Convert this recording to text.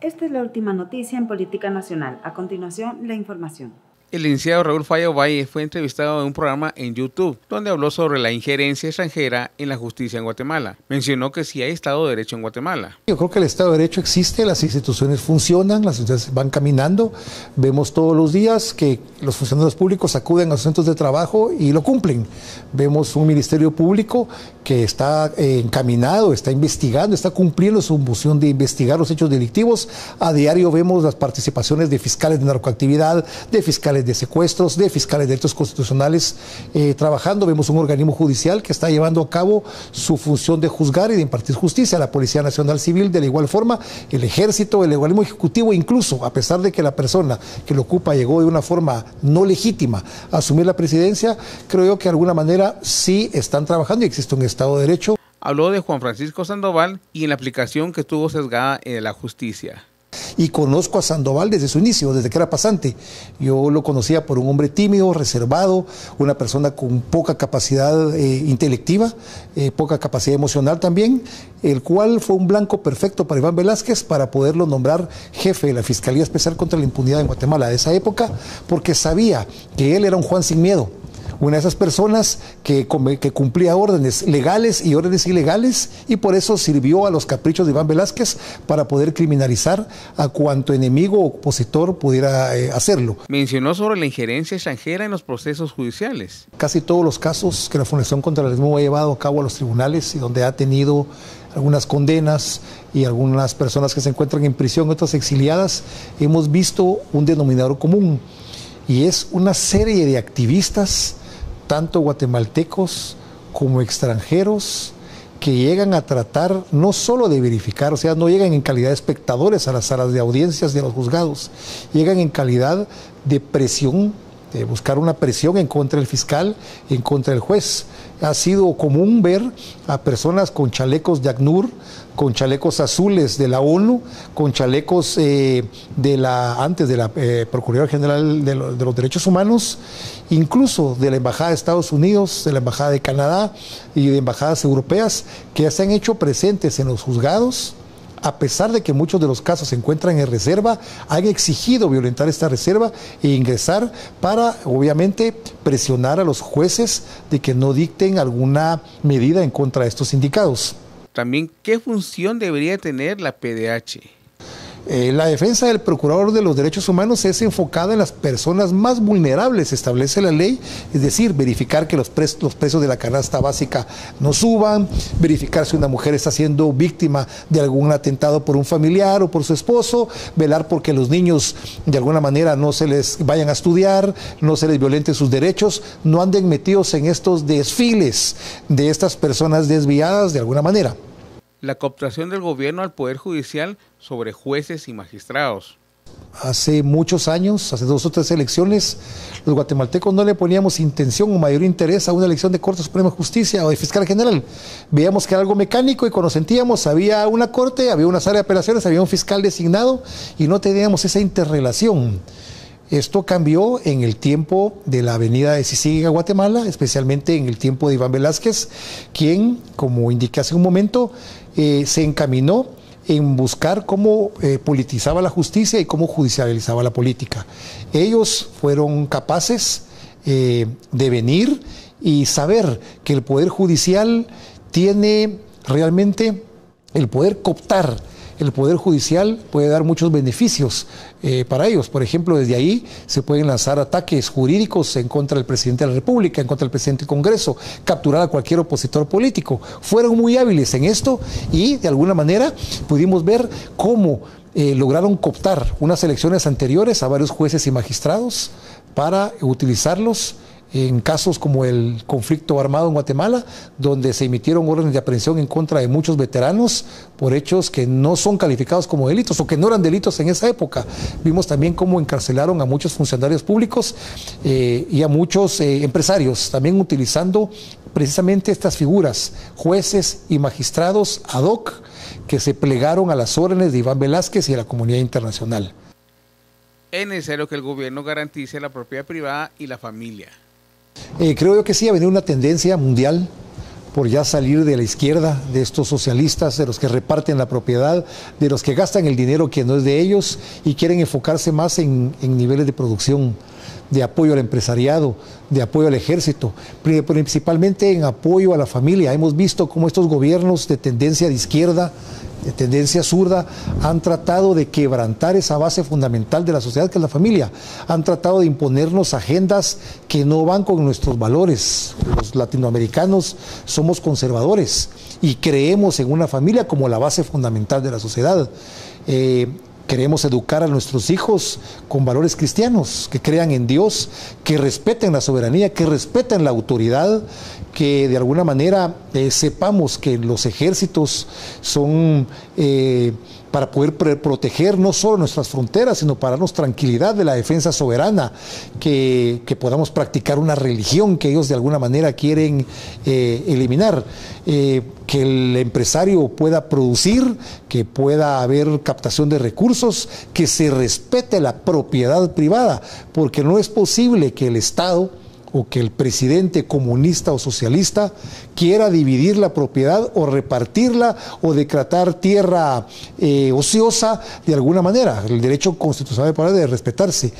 Esta es la última noticia en Política Nacional. A continuación, la información. El licenciado Raúl Falla Ovalle fue entrevistado en un programa en YouTube, donde habló sobre la injerencia extranjera en la justicia en Guatemala. Mencionó que sí hay Estado de Derecho en Guatemala. Yo creo que el Estado de Derecho existe, las instituciones funcionan, las instituciones van caminando. Vemos todos los días que los funcionarios públicos acuden a sus centros de trabajo y lo cumplen. Vemos un Ministerio Público que está encaminado, está investigando, está cumpliendo su función de investigar los hechos delictivos. A diario vemos las participaciones de fiscales de narcoactividad, de fiscales de secuestros, de fiscales de delitos constitucionales trabajando. Vemos un organismo judicial que está llevando a cabo su función de juzgar y de impartir justicia. La Policía Nacional Civil, de la igual forma, el Ejército, el organismo ejecutivo, incluso a pesar de que la persona que lo ocupa llegó de una forma no legítima a asumir la presidencia, creo yo que de alguna manera sí están trabajando y existe un Estado de Derecho. Habló de Juan Francisco Sandoval y en la aplicación que tuvo sesgada en la justicia. Y conozco a Sandoval desde su inicio, desde que era pasante. Yo lo conocía por un hombre tímido, reservado, una persona con poca capacidad intelectiva, poca capacidad emocional también, el cual fue un blanco perfecto para Iván Velázquez para poderlo nombrar jefe de la Fiscalía Especial contra la Impunidad en Guatemala de esa época, porque sabía que él era un Juan sin miedo. Una de esas personas que cumplía órdenes legales y órdenes ilegales, y por eso sirvió a los caprichos de Iván Velázquez para poder criminalizar a cuanto enemigo o opositor pudiera hacerlo. Mencionó sobre la injerencia extranjera en los procesos judiciales. Casi todos los casos que la Fundación contra el Terrorismo ha llevado a cabo a los tribunales y donde ha tenido algunas condenas y algunas personas que se encuentran en prisión, otras exiliadas, hemos visto un denominador común, y es una serie de activistas, tanto guatemaltecos como extranjeros, que llegan a tratar no solo de verificar, o sea, no llegan en calidad de espectadores a las salas de audiencias de los juzgados, llegan en calidad de presión, de buscar una presión en contra del fiscal, en contra del juez. Ha sido común ver a personas con chalecos de ACNUR, con chalecos azules de la ONU, con chalecos antes de la Procuraduría General de los Derechos Humanos, incluso de la Embajada de Estados Unidos, de la Embajada de Canadá y de embajadas europeas, que ya se han hecho presentes en los juzgados. A pesar de que muchos de los casos se encuentran en reserva, han exigido violentar esta reserva e ingresar para, obviamente, presionar a los jueces de que no dicten alguna medida en contra de estos sindicados. También, ¿qué función debería tener la PDH? La defensa del Procurador de los Derechos Humanos es enfocada en las personas más vulnerables, establece la ley, es decir, verificar que los precios de la canasta básica no suban, verificar si una mujer está siendo víctima de algún atentado por un familiar o por su esposo, velar porque los niños de alguna manera no se les vayan a estudiar, no se les violenten sus derechos, no anden metidos en estos desfiles de estas personas desviadas de alguna manera. La cooptación del gobierno al Poder Judicial sobre jueces y magistrados. Hace muchos años, hace 2 o 3 elecciones, los guatemaltecos no le poníamos intención o mayor interés a una elección de Corte Suprema de Justicia o de Fiscal General. Veíamos que era algo mecánico y cuando sentíamos había una corte, había una sala de apelaciones, había un fiscal designado y no teníamos esa interrelación. Esto cambió en el tiempo de la avenida de Sisiga, Guatemala, especialmente en el tiempo de Iván Velázquez, quien, como indiqué hace un momento, se encaminó en buscar cómo politizaba la justicia y cómo judicializaba la política. Ellos fueron capaces de venir y saber que el Poder Judicial tiene realmente el poder cooptar. El Poder Judicial puede dar muchos beneficios para ellos. Por ejemplo, desde ahí se pueden lanzar ataques jurídicos en contra del presidente de la República, en contra del presidente del Congreso, capturar a cualquier opositor político. Fueron muy hábiles en esto y de alguna manera pudimos ver cómo lograron cooptar unas elecciones anteriores a varios jueces y magistrados para utilizarlos en casos como el conflicto armado en Guatemala, donde se emitieron órdenes de aprehensión en contra de muchos veteranos por hechos que no son calificados como delitos o que no eran delitos en esa época. Vimos también cómo encarcelaron a muchos funcionarios públicos y a muchos empresarios, también utilizando precisamente estas figuras, jueces y magistrados ad hoc, que se plegaron a las órdenes de Iván Velázquez y a la comunidad internacional. Es necesario que el gobierno garantice la propiedad privada y la familia. Creo yo que sí, ha venido una tendencia mundial por ya salir de la izquierda, de estos socialistas, de los que reparten la propiedad, de los que gastan el dinero que no es de ellos y quieren enfocarse más en niveles de producción, de apoyo al empresariado, de apoyo al ejército, principalmente en apoyo a la familia. Hemos visto cómo estos gobiernos de tendencia de izquierda, de tendencia zurda, han tratado de quebrantar esa base fundamental de la sociedad que es la familia. Han tratado de imponernos agendas que no van con nuestros valores. Los latinoamericanos somos conservadores y creemos en una familia como la base fundamental de la sociedad. Queremos educar a nuestros hijos con valores cristianos, que crean en Dios, que respeten la soberanía, que respeten la autoridad, que de alguna manera sepamos que los ejércitos son para poder proteger no solo nuestras fronteras, sino para darnos tranquilidad de la defensa soberana, que podamos practicar una religión que ellos de alguna manera quieren eliminar, que el empresario pueda producir, que pueda haber captación de recursos, que se respete la propiedad privada, porque no es posible que el Estado o que el presidente comunista o socialista quiera dividir la propiedad o repartirla o decretar tierra ociosa de alguna manera. El derecho constitucional debe respetarse.